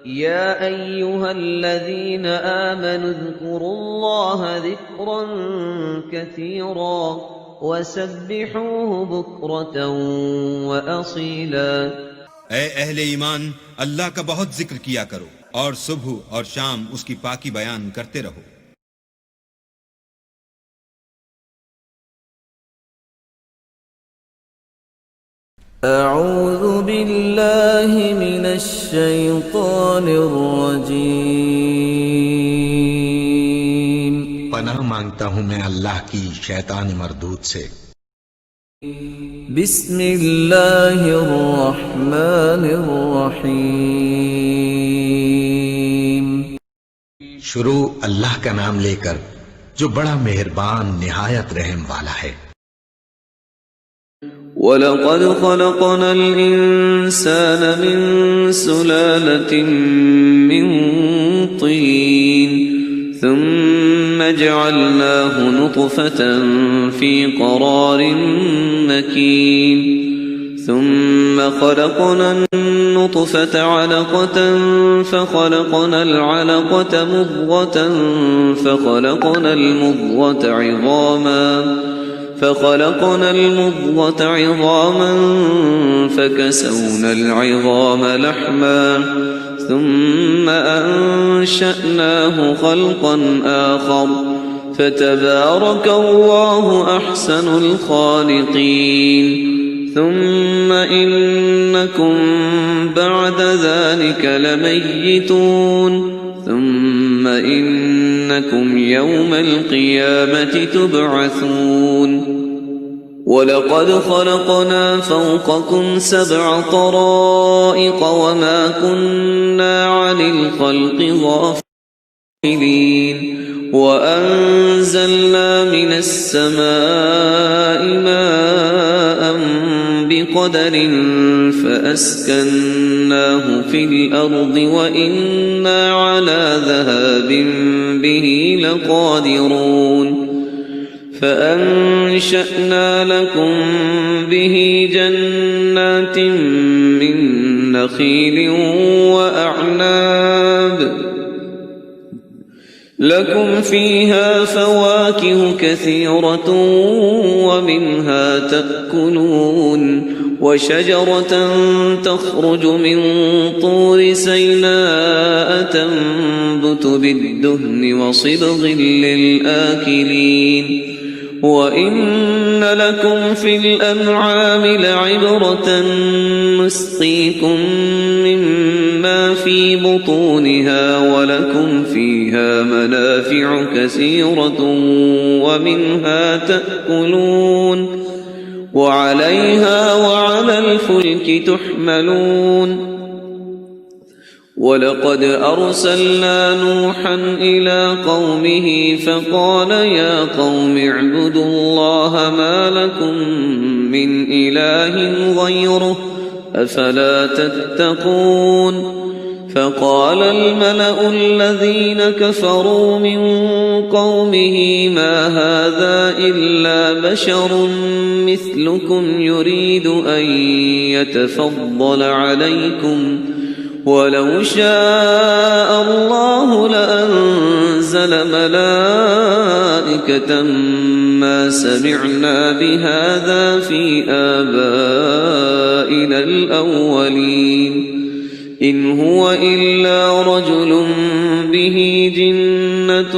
يا أيها الذين آمنوا اذكروا الله ذكرا كثيرا وسبحوه بكرة وأصيلا۔ اے اہل ایمان، اللہ کا بہت ذکر کیا کرو اور صبح اور شام اس کی پاکی بیان کرتے رہو۔ اعوذ باللہ من الشیطان الرجیم۔ پناہ مانگتا ہوں میں اللہ کی شیطان مردود سے۔ بسم اللہ الرحمن الرحیم۔ شروع اللہ کا نام لے کر جو بڑا مہربان نہایت رحم والا ہے۔ وَلَقَدْ خَلَقْنَا الْإِنسَانَ مِنْ سُلَالَةٍ مِّنْ طِينٍ ثُمَّ جَعَلْنَاهُ نُطْفَةً فِي قَرَارٍ مَّكِينٍ ثُمَّ خَلَقْنَا النُّطْفَةَ عَلَقَةً فَخَلَقْنَا الْعَلَقَةَ مُضْغَةً فخلقنا المضغة عظاما فكسونا العظام لحما ثم أنشأناه خلقا آخر فتبارك الله أحسن الخالقين۔ ثم إنكم بعد ذلك لميتون ثم إنكم يوم القيامة تبعثون۔ ولقد خلقنا فوقكم 7 طرائق وما كنا عن الخلق غافلين وأنزلنا من السماء ماء بقدر فأسكناه في الأرض وإنا على ذهاب به لقادرون۔ فأنشأنا لكم به جنات من نخيل وأعناب لكم فيها فواكه كثيرة ومنها تأكلون وشجرة تخرج من طور سيناء تنبت بالدهن وصبغ للآكلين وإن لكم في الأنعام لعبرة نسقيكم مما في بطونها ولكم فيها منافع كثيرة ومنها تأكلون وعليها وعلى الفلك تحملون۔ ولقد أرسلنا نوحا إلى قومه فقال يا قوم اعبدوا الله ما لكم من إله غيره أفلا تتقون۔ فقال الملأ الذين كفروا من قومه ما هذا إلا بشر مثلكم يريد أن يتفضل عليكم ولو شاء الله لأنزل ملائكة ما سمعنا بهذا في آبائنا الأولين إن هو إلا رجل به جنة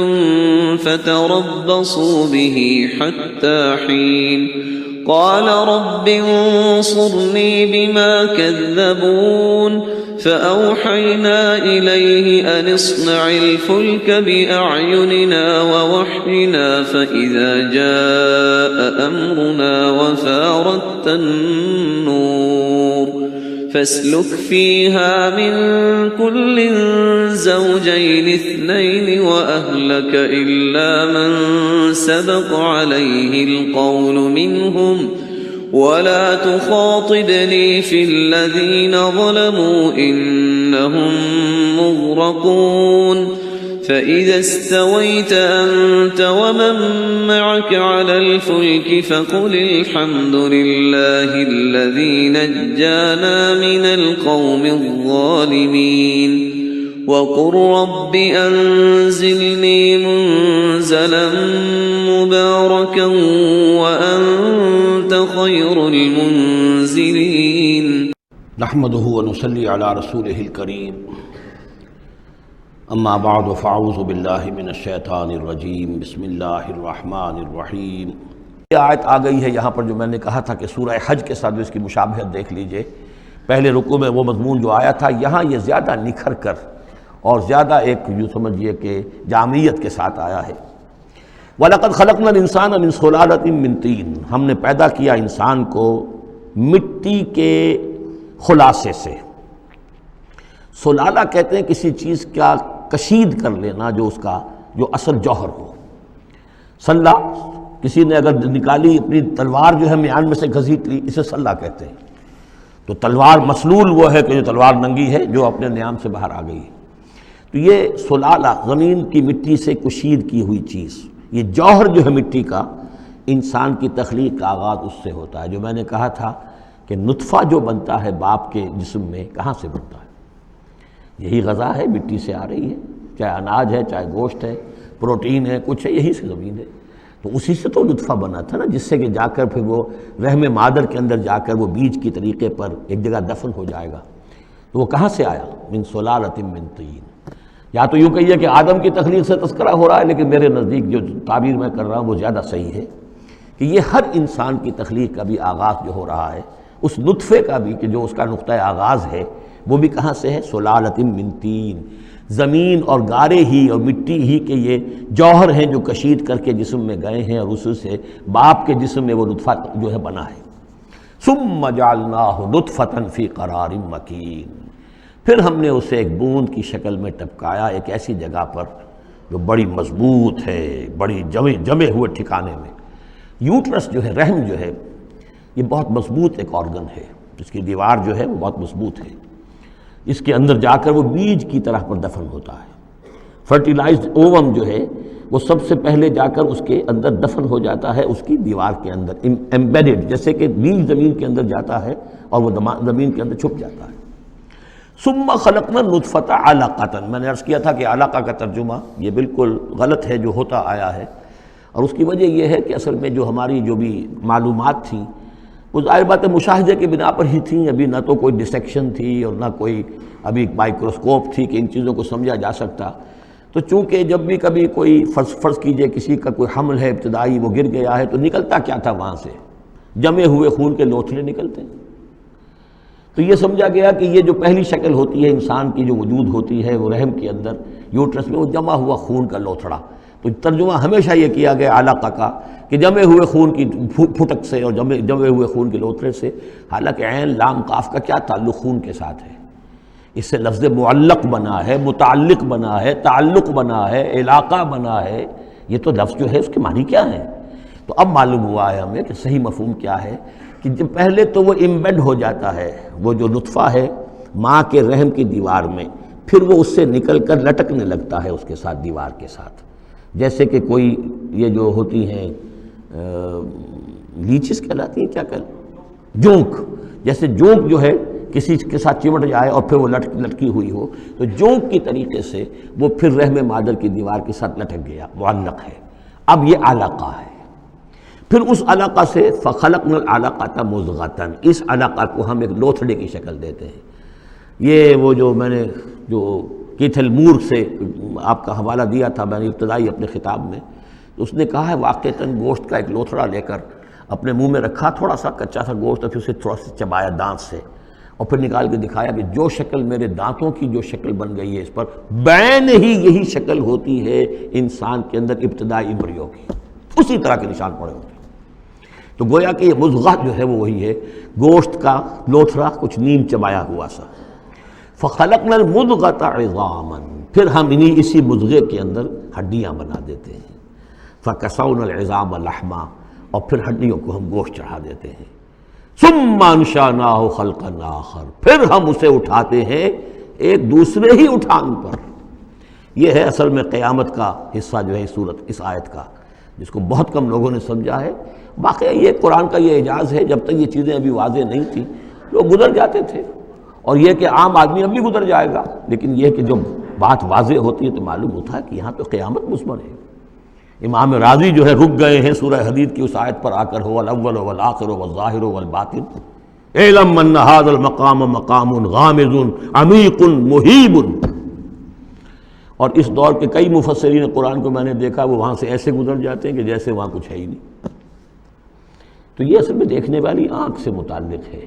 فتربصوا به حتى حين۔ قال رب انصرني بما كذبون فأوحينا إليه أن اصنع الفلك بأعيننا ووحينا فإذا جاء أمرنا وفارت النور فاسلك فيها من كل زوجين 2 وأهلك إلا من سبق عليه القول منهم ولا تخاطبني في الذين ظلموا إنهم مغرقون۔ فإذا استويت أنت ومن معك على الفلك فقل الحمد لله الذي نجانا من القوم الظالمين۔ وقل رب أنزلني منزلا مباركا وأنت خير المنزلين نحمده ونصلي على رسوله الكريم اما بعد فاعوذ باللہ من الشیطان الرجیم بسم اللہ الرحمن الرحیم۔ یہ آیت آ گئی ہے یہاں پر جو میں نے کہا تھا کہ سورہ حج کے ساتھ اس کی مشابہت دیکھ لیجئے۔ پہلے رکوع میں وہ مضمون جو آیا تھا، یہاں یہ زیادہ نکھر کر اور زیادہ ایک یوں سمجھیے کہ جامعیت کے ساتھ آیا ہے۔ وَلَقَدْ خَلَقْنَا الْإِنسَانَ مِنْ صُلَالَةٍ مِّن طِينٍ، ہم نے پیدا کیا انسان کو مٹی کے خلاصے سے۔ سلالہ کہتے ہیں کسی چیز کا کشید کر لینا جو اس کا جو اصل جوہر ہو۔ سلہ کسی نے اگر نکالی اپنی تلوار جو ہے میان میں سے گھسیٹ لی، اسے سلہ کہتے ہیں۔ تو تلوار مسلول وہ ہے کہ جو تلوار ننگی ہے، جو اپنے نیام سے باہر آ گئی ہے۔ تو یہ سلالہ زمین کی مٹی سے کشید کی ہوئی چیز، یہ جوہر جو ہے مٹی کا، انسان کی تخلیق کا آغاز اس سے ہوتا ہے۔ جو میں نے کہا تھا کہ نطفہ جو بنتا ہے باپ کے جسم میں، کہاں سے بنتا ہے؟ یہی غذا ہے، مٹی سے آ رہی ہے، چاہے اناج ہے، چاہے گوشت ہے، پروٹین ہے، کچھ ہے، یہی سے زمین ہے۔ تو اسی سے تو نطفہ بنا تھا نا، جس سے کہ جا کر پھر وہ رحم مادر کے اندر جا کر وہ بیج کی طریقے پر ایک جگہ دفن ہو جائے گا۔ تو وہ کہاں سے آیا؟ من صلالۃ من طین۔ یا تو یوں کہیے کہ آدم کی تخلیق سے تذکرہ ہو رہا ہے، لیکن میرے نزدیک جو تعبیر میں کر رہا ہوں وہ زیادہ صحیح ہے کہ یہ ہر انسان کی تخلیق کا بھی آغاز جو ہو رہا ہے، اس نطفے کا بھی کہ جو اس کا نقطہ آغاز ہے، وہ بھی کہاں سے ہے؟ صلالۃ من طین، زمین اور گارے ہی اور مٹی ہی کے یہ جوہر ہیں جو کشید کر کے جسم میں گئے ہیں، اور اس سے باپ کے جسم میں وہ نطفہ جو ہے بنا ہے۔ ثم جعلناہ نطفۃ فی قرار مکین، پھر ہم نے اسے ایک بوند کی شکل میں ٹپکایا ایک ایسی جگہ پر جو بڑی مضبوط ہے، بڑی جمے ہوئے ٹھکانے میں۔ یوٹرس جو ہے، رحم جو ہے، یہ بہت مضبوط ایک آرگن ہے، اس کی دیوار جو ہے وہ بہت مضبوط ہے۔ اس کے اندر جا کر وہ بیج کی طرح پر دفن ہوتا ہے۔ فرٹیلائزڈ اووم جو ہے وہ سب سے پہلے جا کر اس کے اندر دفن ہو جاتا ہے، اس کی دیوار کے اندر ایمبیڈڈ، جیسے کہ بیج زمین کے اندر جاتا ہے اور وہ زمین کے اندر چھپ جاتا ہے۔ ثم خلقنا النطفۃ علقۃ، میں نے عرض کیا تھا کہ علقہ کا ترجمہ یہ بالکل غلط ہے جو ہوتا آیا ہے، اور اس کی وجہ یہ ہے کہ اصل میں جو ہماری جو بھی معلومات تھیں وہ ظاہر بات ہے مشاہدے کی بنا پر ہی تھیں، ابھی نہ تو کوئی ڈسیکشن تھی اور نہ کوئی ابھی مائکروسکوپ تھی کہ ان چیزوں کو سمجھا جا سکتا۔ تو چونکہ جب بھی کبھی کوئی فرض کیجئے کسی کا کوئی حمل ہے ابتدائی، وہ گر گیا ہے، تو نکلتا کیا تھا وہاں سے؟ جمے ہوئے خون کے لوتھڑے نکلتے ہیں۔ تو یہ سمجھا گیا کہ یہ جو پہلی شکل ہوتی ہے انسان کی جو وجود ہوتی ہے وہ رحم کے اندر یوٹرس میں، وہ جمع ہوا خون کا لوتھڑا۔ تو ترجمہ ہمیشہ یہ کیا گیا علقہ کا کہ جمے ہوئے خون کی پھٹک سے اور جمے ہوئے خون کے لوتھڑے سے، حالانکہ عین لام قاف کا کیا تعلق خون کے ساتھ ہے؟ اس سے لفظ معلق بنا ہے، متعلق بنا ہے، تعلق بنا ہے، علاقہ بنا ہے۔ یہ تو لفظ جو ہے اس کے معنی کیا ہے؟ تو اب معلوم ہوا ہے ہمیں کہ صحیح مفہوم کیا ہے، کہ جب پہلے تو وہ امبیڈ ہو جاتا ہے، وہ جو نطفہ ہے ماں کے رحم کی دیوار میں، پھر وہ اس سے نکل کر لٹکنے لگتا ہے اس کے ساتھ، دیوار کے ساتھ، جیسے کہ کوئی یہ جو ہوتی ہیں لیچز کہلاتی ہیں، کیا جونک، جیسے جونک جو ہے کسی کے ساتھ چمٹ جائے اور پھر وہ لٹکی ہوئی ہو، تو جونک کی طریقے سے وہ پھر رحم مادر کی دیوار کے ساتھ لٹک گیا، معلق ہے۔ اب یہ علقہ ہے۔ پھر اس علقہ سے فخلقنا العلقۃ مضغۃ، اس علقہ کو ہم ایک لوتھڑے کی شکل دیتے ہیں۔ یہ وہ جو میں نے جو کیتھل مور سے آپ کا حوالہ دیا تھا میں نے ابتدائی اپنے خطاب میں، اس نے کہا ہے واقعتاً گوشت کا ایک لوتھڑا لے کر اپنے منہ میں رکھا، تھوڑا سا کچا سا گوشت، اور پھر اسے تھوڑا سا چبایا دانت سے، اور پھر نکال کے دکھایا کہ جو شکل میرے دانتوں کی جو شکل بن گئی ہے اس پر بین ہی یہی شکل ہوتی ہے انسان کے اندر ابتدائی ایمبریو کی، اسی طرح کے نشان پڑے ہوتے ہیں۔ تو گویا کہ یہ مضغہ جو ہے وہ وہی ہے، گوشت کا لوتھڑا کچھ نیم چبایا ہوا سا۔ فخلقنا المضغۃ عظاما، پھر ہم اسی مضغے کے اندر ہڈیاں بنا دیتے ہیں۔ فکسونا العظام لحما، اور پھر ہڈیوں کو ہم گوشت چڑھا دیتے ہیں۔ ثم انشأناہ خلقا آخر، پھر ہم اسے اٹھاتے ہیں ایک دوسرے ہی اٹھان پر۔ یہ ہے اصل میں قیامت کا حصہ جو ہے اس آیت کا، جس کو بہت کم لوگوں نے سمجھا ہے۔ واقعہ یہ قرآن کا یہ اعجاز ہے، جب تک یہ چیزیں ابھی واضح نہیں تھیں لوگ گزر جاتے تھے، اور یہ کہ عام آدمی اب بھی گزر جائے گا، لیکن یہ کہ جب بات واضح ہوتی ہے تو معلوم ہوتا ہے کہ یہاں تو قیامت مضمر ہے۔ امام راضی جو ہے رک گئے ہیں سورہ حدید کی اس آیت پر آ کر، هو الاول والآخر والظاہر والباطن اعلم ان هذا المقام مقام غامض عمیق مہیب۔ اور اس دور کے کئی مفسرین قرآن کو میں نے دیکھا وہ وہاں سے ایسے گزر جاتے ہیں کہ جیسے وہاں کچھ ہے ہی نہیں۔ تو یہ اصل میں دیکھنے والی آنکھ سے متعلق ہے۔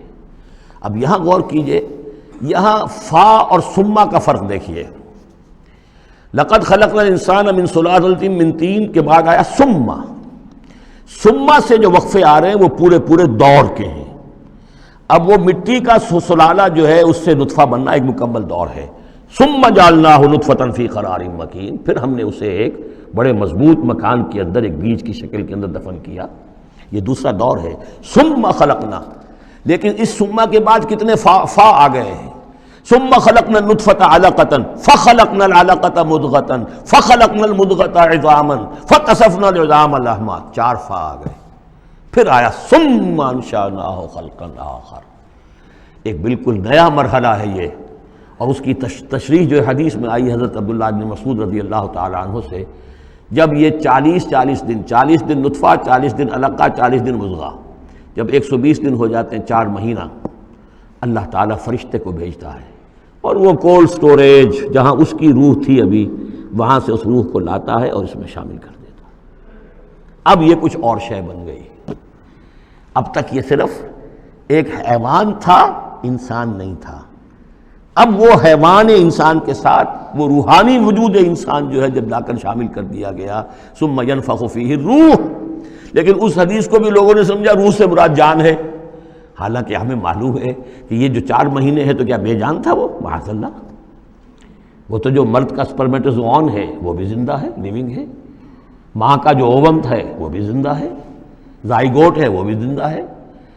اب یہاں غور کیجئے، یہاں فا اور ثم کا فرق دیکھیے۔ لقد خلقنا الانسان من سلالۃ من طین کے بعد آیا ثم۔ ثم سے جو وقفے آ رہے ہیں وہ پورے دور کے ہیں۔ اب وہ مٹی کا سلالہ جو ہے اس سے نطفہ بننا ایک مکمل دور ہے۔ ثم جعلناہ نطفۃ فی قرار مکین، پھر ہم نے اسے ایک بڑے مضبوط مکان کے اندر ایک بیج کی شکل کے اندر دفن کیا۔ یہ دوسرا دور ہے۔ ثم خلقنا، لیکن اس ثم کے بعد کتنے فا آ گئے ہیں۔ ثم خلقنا النطفۃ علقۃ فخلقنا العلقۃ مضغۃ فخلقنا المضغۃ عظاما فکسونا العظام لحما، 4 فا آ گئے۔ پھر آیا ثم انشأناہ خلقا آخر، ایک بالکل نیا مرحلہ ہے یہ۔ اور اس کی تشریح جو حدیث میں آئی حضرت عبداللہ بن مسعود رضی اللہ تعالیٰ عنہ سے، جب یہ 40 دن نطفہ، 40 دن علقہ، 40 دن مضغہ، جب 120 دن ہو جاتے ہیں، 4 مہینہ، اللہ تعالیٰ فرشتے کو بھیجتا ہے اور وہ کولڈ سٹوریج جہاں اس کی روح تھی ابھی، وہاں سے اس روح کو لاتا ہے اور اس میں شامل کر دیتا ہے۔ اب یہ کچھ اور شے بن گئی۔ اب تک یہ صرف ایک حیوان تھا، انسان نہیں تھا۔ اب وہ حیوان انسان کے ساتھ وہ روحانی وجود انسان جو ہے جب لا کر شامل کر دیا گیا، ثم ينفخ فیہ الروح۔ لیکن اس حدیث کو بھی لوگوں نے سمجھا روح سے مراد جان ہے، حالانکہ ہمیں معلوم ہے کہ یہ جو 4 مہینے ہے تو کیا بے جان تھا وہ؟ معاذ اللہ، وہ تو جو مرد کا سپرمیٹوزوون ہے وہ بھی زندہ ہے، لیونگ ہے۔ ماں کا جو اووم ہے وہ بھی زندہ ہے، زائگوٹ ہے وہ بھی زندہ ہے۔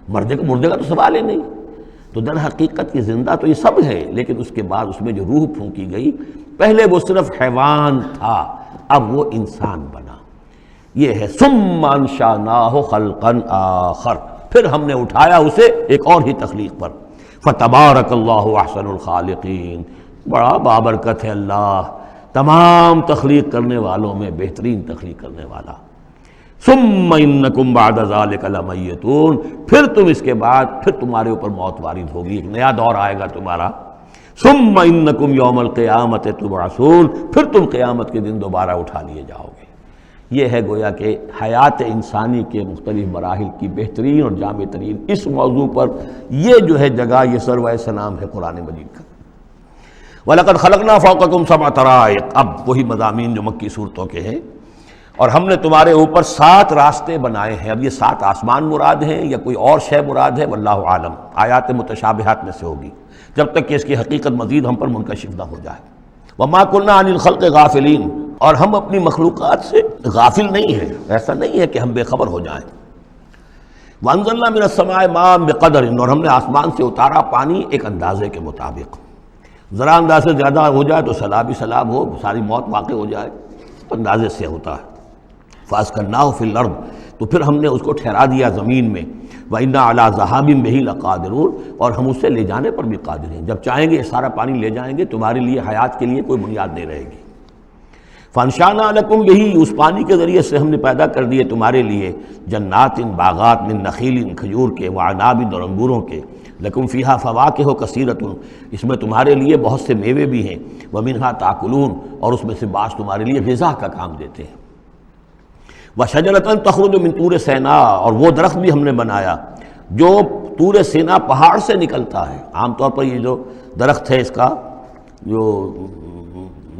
مردے کا تو سوال ہی نہیں۔ تو در حقیقت یہ زندہ تو یہ سب ہے، لیکن اس کے بعد اس میں جو روح پھونکی گئی، پہلے وہ صرف حیوان تھا، اب وہ انسان بنا۔ یہ ہے ثم انشأناہ خلقا آخر، پھر ہم نے اٹھایا اسے ایک اور ہی تخلیق پر۔ فتبارک اللہ احسن الخالقین، بڑا بابرکت ہے اللہ تمام تخلیق کرنے والوں میں بہترین تخلیق کرنے والا۔ ثم انکم بعد ذلک لمیتون، پھر تم اس کے بعد پھر تمہارے اوپر موت وارد ہوگی، ایک نیا دور آئے گا تمہارا۔ ثم انکم یوم القیامت تبعثون، پھر تم قیامت کے دن دوبارہ اٹھا لیے جاؤ گے۔ یہ ہے گویا کہ حیات انسانی کے مختلف مراحل کی بہترین اور جامع ترین اس موضوع پر یہ جو ہے جگہ، یہ سروۂ سلام ہے قرآن مجید کا۔ وَلَقَدْ خَلَقْنَا فَوْقَكُمْ سَبْعَ طَرَائِقَ، اب وہی مضامین جو مکی صورتوں کے ہیں۔ اور ہم نے تمہارے اوپر 7 راستے بنائے ہیں۔ اب یہ 7 آسمان مراد ہیں یا کوئی اور شے مراد ہے، واللہ عالم، آیات متشابہات میں سے ہوگی، جب تک کہ اس کی حقیقت مزید ہم پر منکشف نہ ہو جائے۔ وَمَا كُنَّا عَنِ الْخَلْقِ غَافِلِينَ، اور ہم اپنی مخلوقات سے غافل نہیں ہیں، ایسا نہیں ہے کہ ہم بے خبر ہو جائیں۔ وَأَنزَلْنَا مِنَ السَّمَاءِ مَاءً بِقَدَرٍ، اور ہم نے آسمان سے اتارا پانی ایک اندازے کے مطابق۔ ذرا اندازے زیادہ ہو جائے تو سیلاب ہی سیلاب ہو، ساری موت واقع ہو جائے، اندازے سے ہوتا ہے۔ فَأَسْكَنَّاهُ فِي الْأَرْضِ، تو پھر ہم نے اس کو ٹھہرا دیا زمین میں۔ وَإِنَّا عَلَىٰ ذَهَابٍ بِهِ لَقَادِرُونَ، اور ہم اسے لے جانے پر بھی قادر ہیں، جب چاہیں گے یہ سارا پانی لے جائیں گے، تمہارے لیے حیات کے لیے کوئی بنیاد نہیں رہے گی۔ فَأَنشَأْنَا لَكُمْ بِهِ، اس پانی کے ذریعے سے ہم نے پیدا کر دیے تمہارے لیے جنات، باغات، من نخیل، کھجور کے، وعناب، اور انگوروں کے، لَكُمْ فِيهَا فَوَاكِهُ كَثِيرَةٌ، اس میں تمہارے لیے بہت سے میوے بھی ہیں، وَمِنْهَا تَأْكُلُونَ، اور اس میں سے بعض تمہارے لیے غذا کا کام دیتے ہیں۔ وَشَجَرَةً تَخْرُجُ مِنْ طُورِ سِینَاء، اور وہ درخت بھی ہم نے بنایا جو طور سینا پہاڑ سے نکلتا ہے۔ عام طور پر یہ جو درخت ہے اس کا جو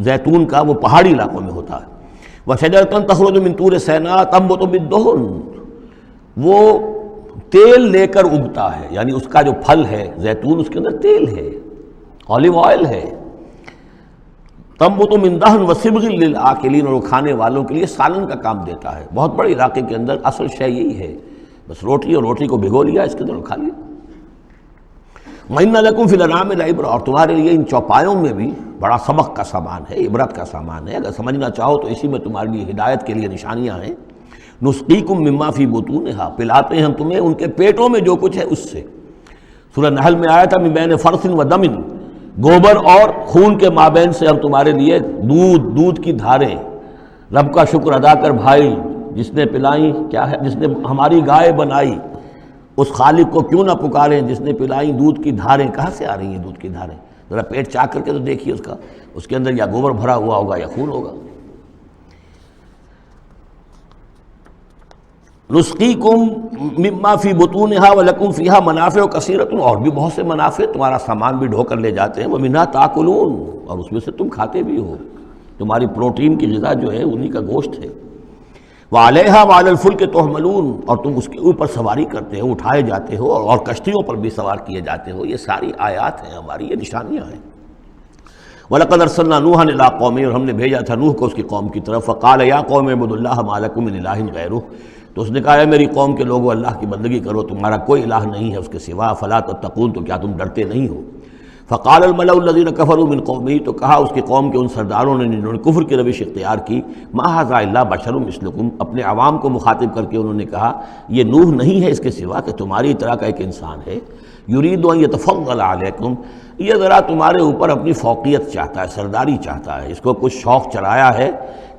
زیتون کا، وہ پہاڑی علاقوں میں ہوتا ہے۔ وَشَجَرَةً تَخْرُجُ مِنْ طُورِ سِینَاء تَنبُتُ بِالدُّهْنِ، وہ تیل لے کر اگتا ہے، یعنی اس کا جو پھل ہے زیتون، اس کے اندر تیل ہے، اولیو آئل ہے۔ تنبت من دہن وصبغ للآکلین، اور وہ کھانے والوں کے لیے سالن کا کام دیتا ہے۔ بہت بڑے علاقے کے اندر اصل شے یہی ہے، بس روٹی، اور روٹی کو بھگو لیا، اس کے اندر کھا لیا۔ وَإِنَّ لَكُمْ فِي الْأَنْعَامِ لَعِبْرَةً، اور تمہارے لیے ان چوپایوں میں بھی بڑا سبق کا سامان ہے، عبرت کا سامان ہے۔ اگر سمجھنا چاہو تو اسی میں تمہارے لیے ہدایت کے لیے نشانیاں ہیں۔ نُسْقِيكُم مِّمَّا فِي بُطُونِهَا، پلاتے ہیں ہم تمہیں ان کے پیٹوں میں جو کچھ ہے اس سے۔ سورہ نحل میں آیا تھا مِن بَيْنِ فَرْثٍ وَدَمٍ، گوبر اور خون کے مابین سے ہم تمہارے لیے دودھ کی دھاریں، رب کا شکر ادا کر بھائی جس نے پلائیں، کیا ہے، جس نے ہماری گائے بنائی، اس خالق کو کیوں نہ پکاریں جس نے پلائیں دودھ کی دھاریں۔ کہاں سے آ رہی ہیں دودھ کی دھاریں؟ ذرا پیٹ چاک کر کے تو دیکھیے اس کے اندر یا گوبر بھرا ہوا ہوگا یا خون ہوگا۔ نسقیکم مما فی بطونها ولکم فیہا منافع کثیرۃ، اور بھی بہت سے منافع، تمہارا سامان بھی ڈھو کر لے جاتے ہیں، ومنھا تاکلون، اور اس میں سے تم کھاتے بھی ہو، تمہاری پروٹین کی غذا جو ہے انہی کا گوشت ہے۔ وعلیہا وعلی الفلک تحملون، اور تم اس کے اوپر سواری کرتے ہو، اٹھائے جاتے ہو، اور کشتیوں پر بھی سوار کیے جاتے ہو۔ یہ ساری آیات ہیں ہماری، یہ نشانیاں ہیں۔ وَلَقَدْ أَرْسَلْنَا نُوحًا إِلَىٰ قَوْمِهِ، اور ہم نے بھیجا تھا نوح کو اس کی قوم کی طرف، فَقَالَ يَا قَوْمِ اعْبُدُوا اللَّهَ مَا لَكُم مِّنْ إِلَٰهٍ غَيْرُهُ، تو اس نے کہا ہے میری قوم کے لوگوں اللہ کی بندگی کرو، تمہارا کوئی الہ نہیں ہے اس کے سوا، فَلَا تَتَّقُونَ، تو کیا تم ڈرتے نہیں ہو؟ فقال الملأ الذين كفروا من قومه، تو کہا اس کی قوم کے ان سرداروں نے جنہوں نے کفر کی روش اختیار کی، ما ھذا الا بشر مثلکم، اپنے عوام کو مخاطب کر کے انہوں نے کہا یہ نوح نہیں ہے اس کے سوا کہ تمہاری طرح کا ایک انسان ہے، یرید ان یتفضل علیکم، یہ ذرا تمہارے اوپر اپنی فوقیت چاہتا ہے، سرداری چاہتا ہے، اس کو کچھ شوق چڑھایا ہے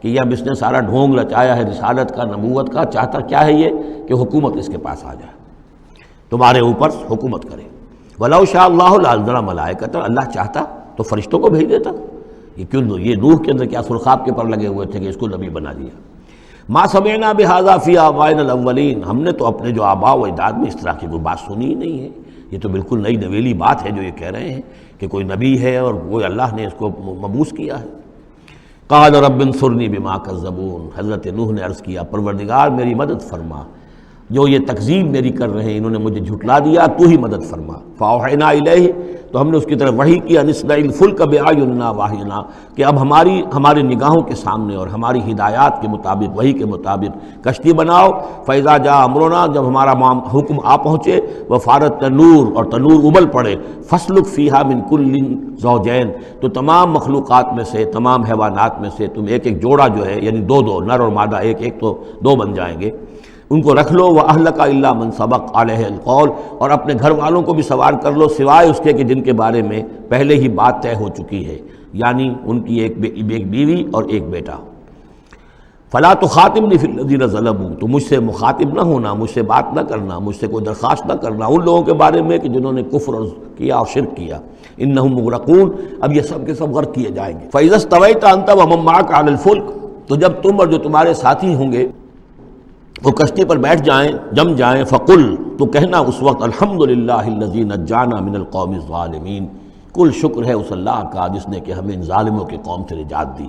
کہ اب اس نے سارا ڈھونگ رچایا ہے رسالت کا، نبوت کا، چاہتا کیا ہے یہ کہ حکومت اس کے پاس آ جائے، تمہارے اوپر حکومت کرے۔ وَلَوْ شَاءَ اللَّهُ لَأَنزَلَ مَلَائِكَةً، اللہ چاہتا تو فرشتوں کو بھیج دیتا، یہ کیوں؟ یہ نوح کے اندر کیا سرخاب کے پر لگے ہوئے تھے کہ اس کو نبی بنا دیا۔ مَا سَمِعْنَا بِهَذَا فِي آبَائِنَا الْأَوَّلِينَ، ہم نے تو اپنے جو آباء و اجداد میں اس طرح کی کوئی بات سنی ہی نہیں ہے، یہ تو بالکل نئی نویلی بات ہے جو یہ کہہ رہے ہیں کہ کوئی نبی ہے اور وہ اللہ نے اس کو مبعوث کیا ہے۔ قال رب انصرنی بما کذبون، حضرت نوح نے عرض کیا پروردگار میری مدد فرما، جو یہ تکذیب میری کر رہے ہیں، انہوں نے مجھے جھٹلا دیا، تو ہی مدد فرما۔ فاوحینا الیہ، تو ہم نے اس کی طرف وحی کیا، نصنع الفلک بأعیننا واحینا، کہ اب ہماری نگاہوں کے سامنے اور ہماری ہدایات کے مطابق، وحی کے مطابق کشتی بناؤ۔ فاذا جاء امرنا، جب ہمارا حکم آ پہنچے، وفارت تنور، اور تنور ابل پڑے، فاسلک فیہا من کل زوجین، تو تمام مخلوقات میں سے، تمام حیوانات میں سے تم ایک ایک جوڑا جو ہے، یعنی دو نر اور مادہ ایک تو دو بن جائیں گے، ان کو رکھ لو۔ وَأَهْلَكَ إِلَّا مَنْ سَبَقَ عَلَيْهِ الْقَوْلُ، اور اپنے گھر والوں کو بھی سوار کر لو سوائے اس کے کہ جن کے بارے میں پہلے ہی بات طے ہو چکی ہے، یعنی ان کی ایک بیوی اور ایک بیٹا۔ فَلَا تُخَاطِبْنِي فِي الَّذِينَ ظَلَمُوا، تو مجھ سے مخاطب نہ ہونا، مجھ سے بات نہ کرنا، مجھ سے کوئی درخواست نہ کرنا ان لوگوں کے بارے میں کہ جنہوں نے کفر کیا اور شرک کیا۔ إِنَّهُمْ مُغْرَقُونَ، اب یہ سب کے سب غرق کیے جائیں گے۔ فَإِذَا اسْتَوَيْتَ أَنْتَ وَمَن مَّعَكَ عَلَى الْفُلْكِ، تو جب تم اور جو تمہارے ساتھی ہوں گے وہ کشتی پر بیٹھ جائیں، جم جائیں، فقل، تو کہنا اس وقت الحمدللہ الذی نجانا من القوم الظالمین، کل شکر ہے اس اللہ کا جس نے کہ ہمیں ان ظالموں کی قوم سے نجات دی۔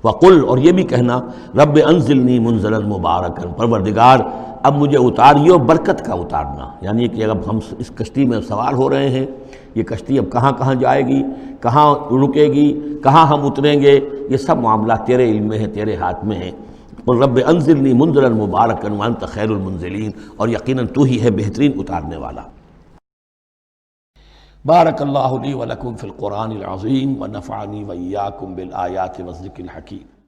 وقل، اور یہ بھی کہنا رب انزلنی منزلا مبارکا، پروردگار اب مجھے اتاریو برکت کا اتارنا، یعنی کہ اب ہم اس کشتی میں سوار ہو رہے ہیں، یہ کشتی اب کہاں کہاں جائے گی، کہاں رکے گی، کہاں ہم اتریں گے، یہ سب معاملات تیرے علم میں ہیں، تیرے ہاتھ میں ہیں۔ اور رب انزلنی منزلا مبارکا وانت خیر المنزلین، اور یقیناً تو ہی ہے بہترین اتارنے والا۔ بارک اللہ لی ولکم فی القرآن العظیم ونفعنی وإیاکم بالآیات والذکر الحکیم۔